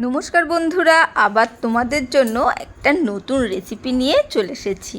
নমস্কার বন্ধুরা, আবার তোমাদের জন্য একটা নতুন রেসিপি নিয়ে চলে এসেছি।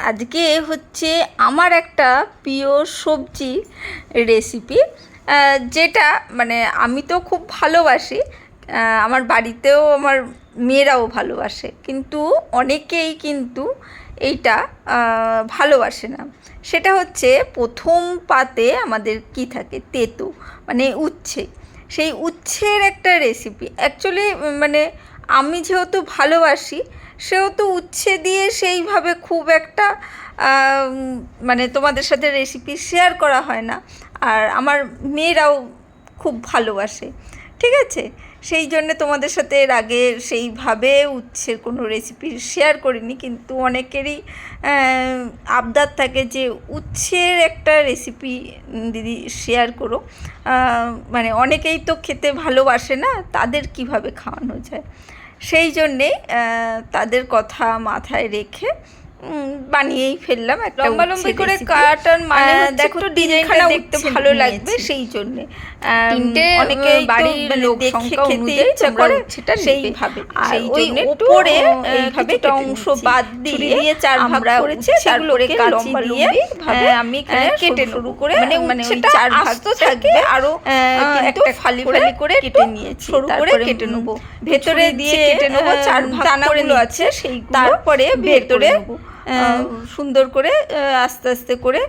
আজকে হচ্ছে আমার একটা প্রিয় সবজি রেসিপি, যেটা মানে আমি তো খুব ভালোবাসি, আমার বাড়িতেও আমার মেয়েরাও ভালোবাসে, কিন্তু অনেকেই কিন্তু এইটা ভালোবাসে না। সেটা হচ্ছে প্রথম পাতে আমাদের কি থাকে, তেঁতো মানে উচ্ছে। সেই উচ্ছের একটা রেসিপি অ্যাকচুয়ালি, মানে আমি যেহেতু ভালোবাসি সেহেতু উচ্ছে দিয়ে সেইভাবে খুব একটা মানে তোমাদের সাথে রেসিপি শেয়ার করা হয় না। আর আমার মেয়েরাও খুব ভালোবাসে, ঠিক আছে। সেই জন্যে তোমাদের সাথে এর আগে সেইভাবে উচ্ছের কোনো রেসিপি শেয়ার করিনি, কিন্তু অনেকেরই আবদার থাকে যে উচ্ছের একটা রেসিপি দিদি শেয়ার করো। মানে অনেকেই তো খেতে ভালোবাসে না, তাদের কিভাবে খাওয়ানো যায়, সেই জন্যে তাদের কথা মাথায় রেখে বানিয়েই ফেললাম। একটা লম্বা করে কাটার মানে দেখো ডিজাইনটা দেখতে ভালো লাগবে, সেই জন্যে অনেকে বাড়ির লোক সংখ্যা অনুযায়ী তোমরা সেটা সেইভাবে ওই উপরে এইভাবে একটা অংশ বাদ দিয়ে চার ভাগ করেছে, তারপরে কাঁচি দিয়ে আমি কেটে শুরু করে মানে ওই চার ভাগ তো থাকবে, আরো একটা ফালি ফালি করে কেটে নিয়েছি, সরু করে কেটে নেবো, ভেতরে দিয়ে কেটে নেবো। চার ভাগ দানাগুলো আছে সেই, তারপরে ভেতরে সুন্দর করে আস্তে আস্তে করে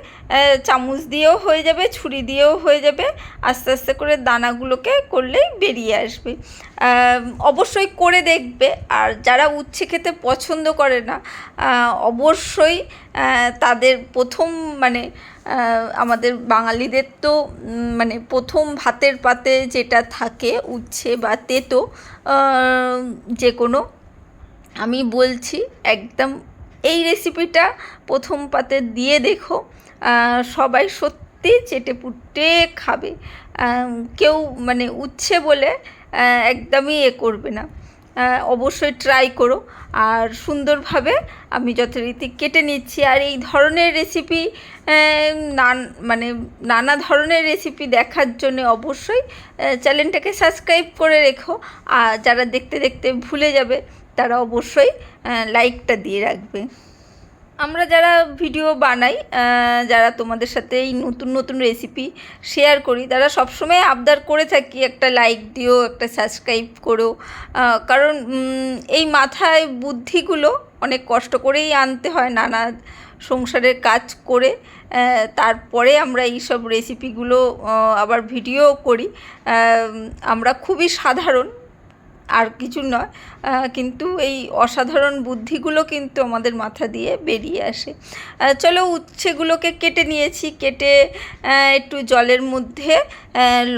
চামচ দিয়েও হয়ে যাবে, ছুরি দিয়েও হয়ে যাবে, আস্তে আস্তে করে দানাগুলোকে করলেই বেরিয়ে আসবে। অবশ্যই করে দেখবে। আর যারা উচ্ছে খেতে পছন্দ করে না, অবশ্যই তাদের প্রথম মানে আমাদের বাঙালিদের তো মানে প্রথম ভাতের পাতে যেটা থাকে উচ্ছে বা তেঁতো যে কোনো, আমি বলছি একদম এই রেসিপিটা প্রথম পাতে দিয়ে দেখো, সবাই সত্যি চেটেপুটে খাবে। কেউ মানে উচ্ছে বলে একদমই করবে না। অবশ্যই ট্রাই করো। আর সুন্দরভাবে আমি যথারীতি কেটে নিচ্ছি। আর এই ধরনের রেসিপি মানে নানা ধরনের রেসিপি দেখার জন্য অবশ্যই চ্যানেলটাকে সাবস্ক্রাইব করে রেখো। আর যারা দেখতে দেখতে ভুলে যাবে তারা অবশ্যই লাইকটা দিয়ে রাখবে। আমরা যারা ভিডিও বানাই, যারা তোমাদের সাথে এই নতুন নতুন রেসিপি শেয়ার করি, তারা সবসময় আবদার করে থাকি একটা লাইক দিও, একটা সাবস্ক্রাইব করো। কারণ এই মাথায় বুদ্ধিগুলো অনেক কষ্ট করেই আনতে হয়, নানা সংসারের কাজ করে তারপরে আমরা এইসব রেসিপিগুলো আবার ভিডিও করি। আমরা খুবই সাধারণ, আর কিছু নয়, কিন্তু এই অসাধারণ বুদ্ধিগুলো কিন্তু আমাদের মাথা দিয়ে বেরিয়ে আসে। চলো, উচ্ছেগুলোকে কেটে নিয়েছি, কেটে একটু জলের মধ্যে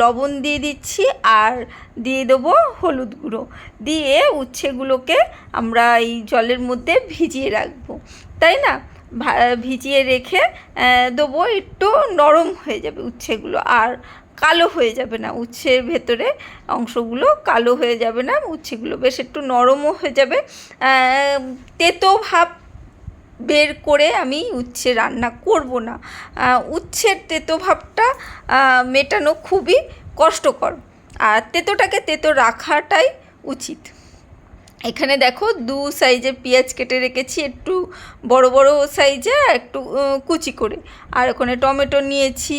লবণ দিয়ে দিচ্ছি, আর দিয়ে দেবো হলুদ গুঁড়ো, দিয়ে উচ্ছেগুলোকে আমরা এই জলের মধ্যে ভিজিয়ে রাখবো, তাই না। ভিজিয়ে রেখে দেবো, একটু নরম হয়ে যাবে উচ্ছেগুলো, আর কালো হয়ে যাবে না, উচ্ছের ভেতরে অংশগুলো কালো হয়ে যাবে না, উচ্ছেগুলো বেশ একটু নরমও হয়ে যাবে। তেতো ভাব বের করে আমি উচ্ছে রান্না করব না। উচ্ছের তেতো ভাবটা মেটানো খুবই কষ্টকর, আর তেতোটাকে তেতো রাখাটাই উচিত। এখানে দেখো 2 সাইজের পেঁয়াজ কেটে রেখেছি, একটু বড় বড় সাইজে, একটু কুচি করে। আর ওখানে টমেটো নিয়েছি,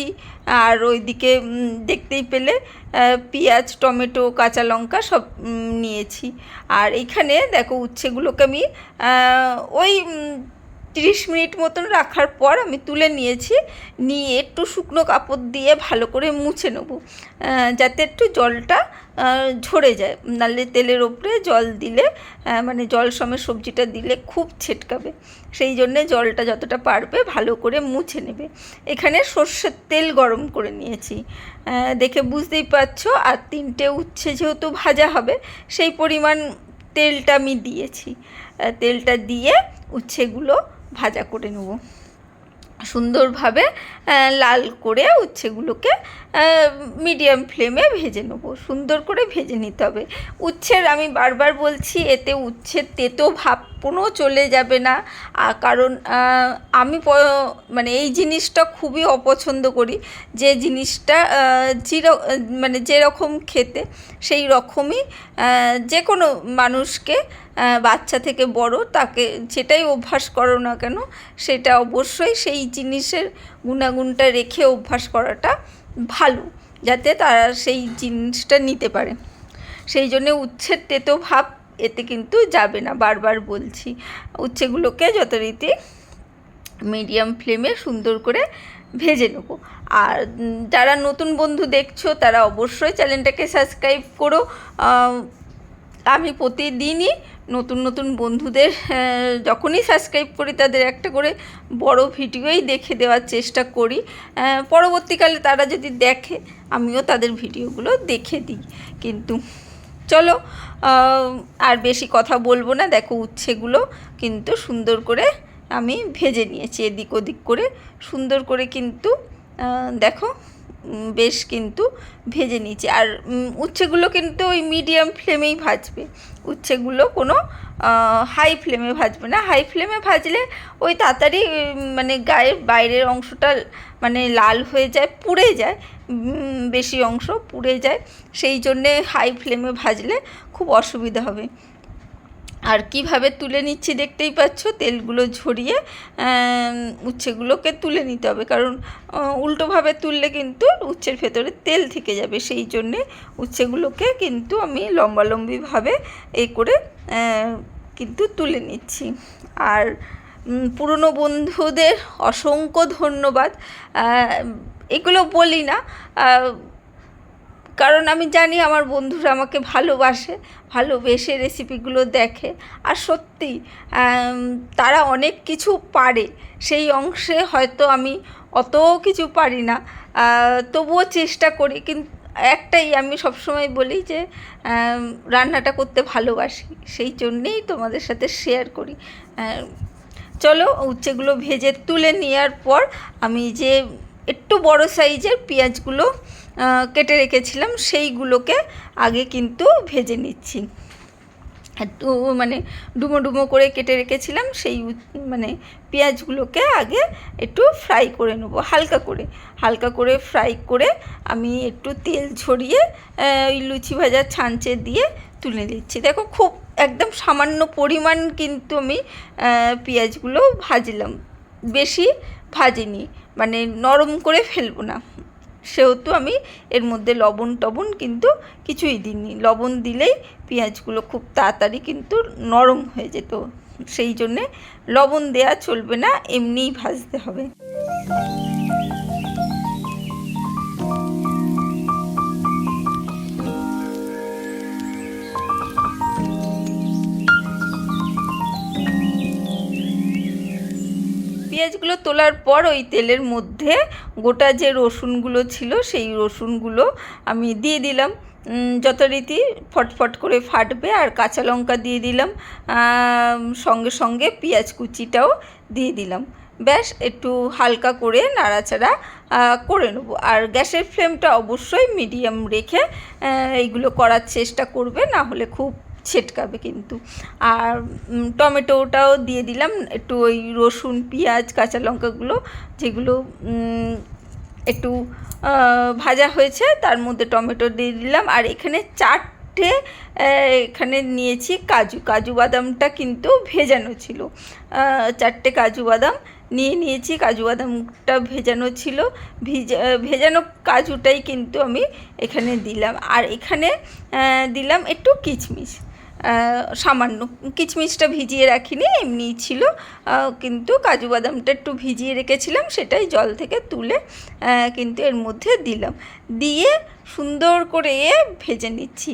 আর ওইদিকে দেখতেই পেলে পেঁয়াজ, টমেটো, কাঁচা লঙ্কা সব নিয়েছি। আর এইখানে দেখো উচ্ছেগুলোকে আমি ওই 30 মিনিট মতন রাখার পর আমি তুলে নিয়েছি, নিয়ে একটু শুকনো কাপড় দিয়ে ভালো করে মুছে নেব, যাতে একটু জলটা ঝরে যায়। নাহলে তেলের ওপরে জল দিলে মানে জল সমেত সবজিটা দিলে খুব ছেটকাবে, সেই জন্যে জলটা যতটা পারবে ভালো করে মুছে নেবে। এখানে সর্ষের তেল গরম করে নিয়েছি, দেখে বুঝতেই পারছো। আর 3টে উচ্ছে যেহেতু ভাজা হবে, সেই পরিমাণ তেলটা আমি দিয়েছি। তেলটা দিয়ে উচ্ছেগুলো ভাজা করে নেব সুন্দরভাবে। লাল করে উচ্ছেগুলোকে মিডিয়াম ফ্লেমে ভেজে নেব। সুন্দর করে ভেজে নিতে হবে। উচ্ছের আমি বারবার বলছি, এতে উচ্ছের তেতো ভাব কোনো চলে যাবে না। কারণ আমি মানে এই জিনিসটা খুবই অপছন্দ করি, যে জিনিসটা মানে যেরকম খেতে সেই রকমই যে কোনো মানুষকে, বাচ্চা থেকে বড়, তাকে যেটাই অভ্যাস করো না কেন সেটা অবশ্যই সেই জিনিসের গুণাগুণটা রেখে অভ্যাস করাটা ভালো, যাতে তারা সেই জিনিসটা নিতে পারে। সেই জন্যে উচ্ছের তেতো ভাব এতে কিন্তু যাবে না, বারবার বলছি। উচ্ছেগুলোকে যথারীতি মিডিয়াম ফ্লেমে সুন্দর করে ভেজে নেবো। আর যারা নতুন বন্ধু দেখছো তারা অবশ্যই চ্যানেলটাকে সাবস্ক্রাইব করো। আমি প্রতিদিনই নতুন নতুন বন্ধুদের যখনই সাবস্ক্রাইব করি তাদের একটা করে বড় ভিডিওই দেখে দেওয়ার চেষ্টা করি। পরবর্তীকালে তারা যদি দেখে আমিও তাদের ভিডিওগুলো দেখে দিই। কিন্তু চলো আর বেশি কথা বলবো না। দেখো উচ্ছেগুলো কিন্তু সুন্দর করে আমি ভেজে নিয়েছি, এদিক ওদিক করে সুন্দর করে কিন্তু দেখো বেশ কিন্তু ভেজে নিয়েছি। আর উচ্ছেগুলো কিন্তু ওই মিডিয়াম ফ্লেমেই ভাজবে, উচ্ছেগুলো কোনো হাই ফ্লেমে ভাজবে না। হাই ফ্লেমে ভাজলে ওই তাড়াতাড়ি মানে গায়ের বাইরের অংশটা মানে লাল হয়ে যায়, পুড়ে যায়, বেশি অংশ পুড়ে যায়। সেই জন্যে হাই ফ্লেমে ভাজলে খুব অসুবিধা হবে। আর কিভাবে তুলে নিচ্ছি দেখতেই পাচ্ছ, তেলগুলো ঝরিয়ে উচ্ছেগুলোকে তুলে নিতে হবে, কারণ উল্টোভাবে তুললে কিন্তু উচ্ছের ভেতরে তেল থেকে যাবে। সেই জন্যে উচ্ছেগুলোকে কিন্তু আমি লম্বালম্বিভাবে এই করে কিন্তু তুলে নিচ্ছি। আর পুরনো বন্ধুদের অসংখ্য ধন্যবাদ। এগুলো বলি না কারণ আমি জানি আমার বন্ধুরা আমাকে ভালোবেসে রেসিপিগুলো দেখে। আর সত্যি তারা অনেক কিছু পারে, সেই অংশে হয়তো আমি অত কিছু পারি না, তবুও চেষ্টা করি। কিন্তু একটাই আমি সবসময় বলি যে রান্নাটা করতে ভালোবাসি, সেই জন্যেই তোমাদের সাথে শেয়ার করি। চলো উচ্ছেগুলো ভেজে তুলে নেওয়ার পর আমি যে একটু বড় সাইজের পেঁয়াজগুলো কেটে রেখেছিলাম সেইগুলোকে আগে কিন্তু ভেজে নিচ্ছি। একটু মানে ডুমো ডুমো করে কেটে রেখেছিলাম সেই মানে পেঁয়াজগুলোকে আগে একটু ফ্রাই করে নেব, হালকা করে ফ্রাই করে আমি একটু তেল ঝরিয়ে ওই লুচি ভাজার ছাঁচে দিয়ে তুলে দিচ্ছি। দেখো খুব একদম সামান্য পরিমাণ কিন্তু আমি পেঁয়াজগুলো ভাজলাম, বেশি ভাজিনি, মানে নরম করে ফেলবো না। সেহেতু আমি এর মধ্যে লবণ কিন্তু কিছুই দিইনি। লবণ দিলেই পেঁয়াজগুলো খুব তাড়াতাড়ি কিন্তু নরম হয়ে যেত, সেই জন্যে লবণ দেওয়া চলবে না, এমনিই ভাজতে হবে। পেঁয়াজগুলো তোলার পর ওই তেলের মধ্যে গোটা যে রসুনগুলো ছিল সেই রসুনগুলো আমি দিয়ে দিলাম, যথারীতি ফটফট করে ফাটবে। আর কাঁচা লঙ্কা দিয়ে দিলাম, সঙ্গে সঙ্গে পেঁয়াজ কুচিটাও দিয়ে দিলাম। ব্যাস একটু হালকা করে নাড়াচাড়া করে নেবো। আর গ্যাসের ফ্লেমটা অবশ্যই মিডিয়াম রেখে এইগুলো করার চেষ্টা করবে, না হলে খুব ছেটকাবে কিন্তু। আর টমেটোটাও দিয়ে দিলাম, একটু ওই রসুন পেঁয়াজ কাঁচা লঙ্কাগুলো যেগুলো একটু ভাজা হয়েছে তার মধ্যে টমেটো দিয়ে দিলাম। আর এখানে এখানে নিয়েছি কাজু বাদামটা কিন্তু ভেজানো ছিল, 4টে কাজু বাদাম নিয়েছি। কাজু বাদামটা ভেজানো ছিল, ভেজানো কাজুটাই কিন্তু আমি এখানে দিলাম। আর এখানে দিলাম একটু কিশমিশ, সামান্য। কিশমিশটা ভিজিয়ে রাখিনি, এমনিই ছিল, কিন্তু কাজু বাদামটা একটু ভিজিয়ে রেখেছিলাম, সেটাই জল থেকে তুলে কিন্তু এর মধ্যে দিলাম। দিয়ে সুন্দর করে ভেজে নিচ্ছি।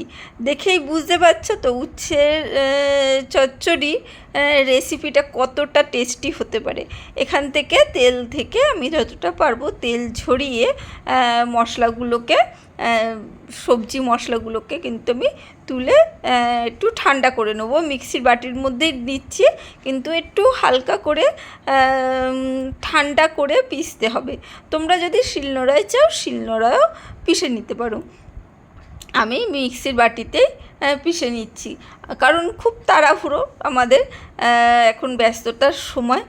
দেখেই বুঝতে পারছো তো উচ্ছের চচ্চড়ি রেসিপিটা কতটা টেস্টি হতে পারে। এখান থেকে তেল থেকে আমি যতটা পারবো তেল ঝরিয়ে মশলাগুলোকে সবজি মশলাগুলোকে কিন্তু আমি তুলে একটু ঠান্ডা করে নেবো। মিক্সির বাটির মধ্যেই দিচ্ছি, কিন্তু একটু হালকা করে ঠান্ডা করে পিষতে হবে। তোমরা যদি শিলনোড়ায় চাও শিলনোড়ায়ও পিষে নিতে পারো। আমি মিক্সির বাটিতেই পিষে নিচ্ছি, কারণ খুব তাড়াহুড়ো আমাদের, এখন ব্যস্ততার সময়,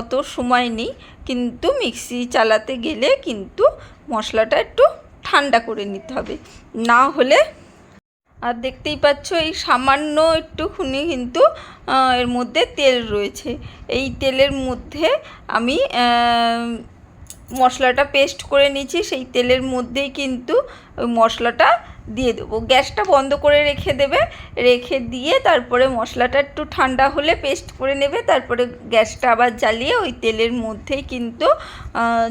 অত সময় নেই। কিন্তু মিক্সি চালাতে গেলে কিন্তু মশলাটা একটু ঠান্ডা করে নিতে হবে, না হলে। আর দেখতেই পাচ্ছ এই সামান্য একটুখানি কিন্তু এর মধ্যে তেল রয়েছে। এই তেলের মধ্যে আমি মশলাটা পেস্ট করে নিয়েছি, সেই তেলের মধ্যেই কিন্তু ওই মশলাটা দিয়ে দেবো। গ্যাসটা বন্ধ করে রেখে দেবে, রেখে দিয়ে তারপরে মশলাটা একটু ঠান্ডা হলে পেস্ট করে নেবে। তারপরে গ্যাসটা আবার জ্বালিয়ে ওই তেলের মধ্যেই কিন্তু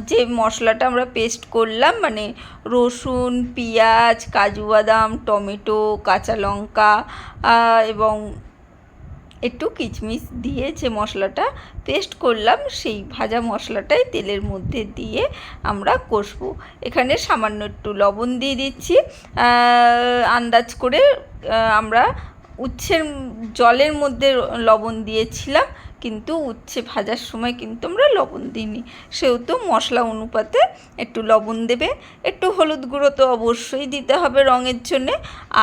যে মশলাটা আমরা পেস্ট করলাম, মানে রসুন, পেঁয়াজ, কাজু বাদাম, টমেটো, কাঁচা লঙ্কা এবং একটু কিচমিচ দিয়ে যে মশলাটা পেস্ট করলাম, সেই ভাজা মশলাটাই তেলের মধ্যে দিয়ে আমরা কষবো। এখানে সামান্য একটু লবণ দিয়ে দিচ্ছি, আন্দাজ করে। আমরা উচ্ছের জলের মধ্যে লবণ দিয়েছিলাম, কিন্তু উচ্ছে ভাজার সময় কিন্তু আমরা লবণ দিইনি, সেহেতু মশলা অনুপাতে একটু লবণ দেবে। একটু হলুদ গুঁড়ো তো অবশ্যই দিতে হবে রঙের জন্যে,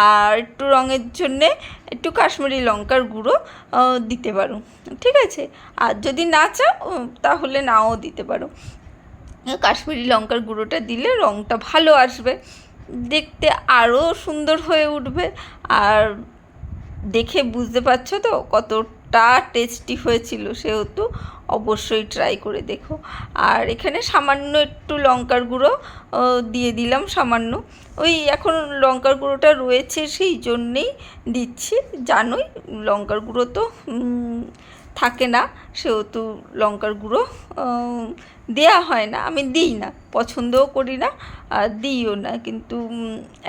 আর একটু রঙের জন্যে একটু কাশ্মীরি লঙ্কার গুঁড়ো দিতে পারো, ঠিক আছে। আর যদি না চাও তাহলে নাও দিতে পারো। কাশ্মীরি লঙ্কার গুঁড়োটা দিলে রঙটা ভালো আসবে, দেখতে আরও সুন্দর হয়ে উঠবে। আর দেখে বুঝতে পারছো তো কতটা টেস্টি হয়েছিল, সেহেতু অবশ্যই ট্রাই করে দেখো। আর এখানে সামান্য একটু লঙ্কার গুঁড়ো দিয়ে দিলাম, সামান্য। ওই এখন লঙ্কার গুঁড়োটা রয়েছে সেই জন্যেই দিচ্ছি, জানোই লঙ্কার গুঁড়ো তো থাকে না, সেহেতু লঙ্কার গুঁড়ো দেয়া হয় না, আমি দিই না, পছন্দও করি না আর দিইও না। কিন্তু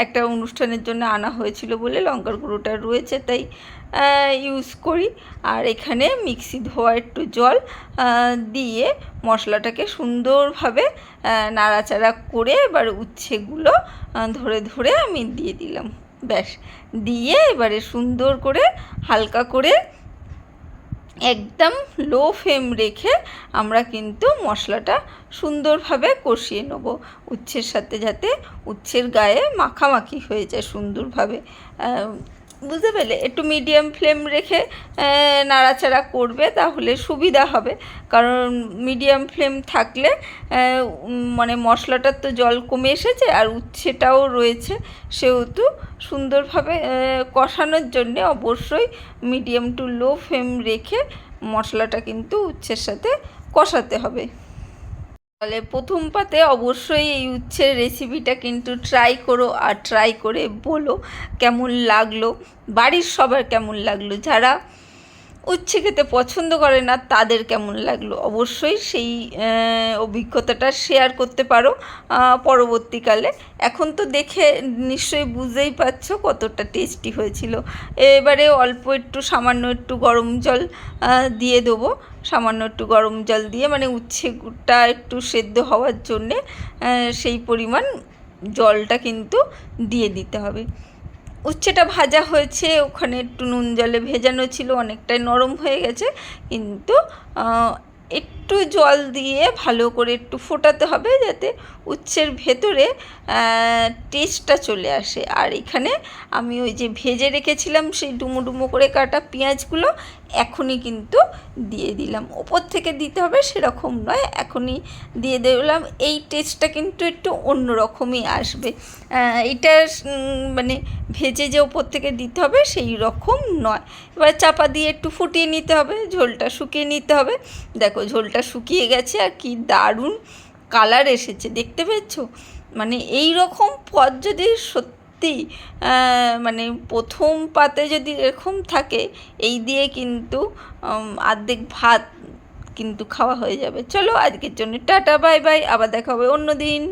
একটা অনুষ্ঠানের জন্য আনা হয়েছিল বলে লঙ্কার গুঁড়োটা রয়েছে, তাই ইউজ করি। আর এখানে মিক্সি ধোয়া একটু জল দিয়ে মশলাটাকে সুন্দরভাবে নাড়াচাড়া করে এবার উচ্ছেগুলো ধরে ধরে আমি দিয়ে দিলাম, ব্যাস। দিয়ে এবারে সুন্দর করে হালকা করে একদম লো ফ্লেম রেখে আমরা কিন্তু মশলাটা সুন্দরভাবে কষিয়ে নেব উচ্ছের সাথে, যাতে উচ্ছের গায়ে মাখামাখি হয়ে যায় সুন্দরভাবে। বুঝতে পেলে? একটু মিডিয়াম ফ্লেম রেখে নাড়াচাড়া করবে, তাহলে সুবিধা হবে। কারণ মিডিয়াম ফ্লেম থাকলে মানে মশলাটার তো জল কমে এসেছে আর উচ্ছেটাও রয়েছে, সেহেতু সুন্দরভাবে কষানোর জন্যে অবশ্যই মিডিয়াম টু লো ফ্লেম রেখে মশলাটা কিন্তু উচ্ছের সাথে কষাতে হবে। তাহলে প্রথম পাতে অবশ্যই এই উচ্ছের রেসিপিটা কিন্তু ট্রাই করো, আর ট্রাই করে বলো কেমন লাগলো, বাড়ির সবার কেমন লাগলো। যারা উচ্ছে খেতে পছন্দ করে না তাদের কেমন লাগলো, অবশ্যই সেই অভিজ্ঞতাটা শেয়ার করতে পারো পরবর্তীকালে। এখন তো দেখে নিশ্চয়ই বুঝতেই পারছো কতটা টেস্টি হয়েছিল। এবারে অল্প একটু সামান্য একটু গরম জল দিয়ে দেবো, সামান্য একটু গরম জল দিয়ে, মানে উচ্ছেটা একটু সেদ্ধ হওয়ার জন্যে সেই পরিমাণ জলটা কিন্তু দিয়ে দিতে হবে। উচ্ছেটা ভাজা হয়েছে, ওখানে একটু নুন জলে ভেজানো ছিল, অনেকটাই নরম হয়ে গেছে, কিন্তু একটু জল দিয়ে ভালো করে একটু ফোটাতে হবে, যাতে উচ্ছের ভেতরে টেস্টটা চলে আসে। আর এখানে আমি ওই যে ভেজে রেখেছিলাম সেই ডুমো ডুমো করে কাটা পেঁয়াজগুলো এখনই কিন্তু দিয়ে দিলাম। ওপর থেকে দিতে হবে সেরকম নয়, এখনই দিয়ে দিলাম। এই টেস্টটা কিন্তু একটু অন্যরকমই আসবে। এটা মানে ভেজে যে ওপর থেকে দিতে হবে সেই রকম নয়। এবার চাপা দিয়ে একটু ফুটিয়ে নিতে হবে, ঝোলটা শুকিয়ে নিতে হবে। দেখো ঝোলটা শুকিয়ে গেছে আর কি দারুণ কালার এসেছে, দেখতে পেয়েছো? মানে এই রকম পদ যদি সত্যি মানে প্রথম পাতে যদি এরকম থাকে, এই দিয়ে কিন্তু অর্ধেক ভাত কিন্তু খাওয়া হয়ে যাবে। চলো আজকের জন্য টাটা, বাই বাই, আবার দেখা হবে অন্য দিন।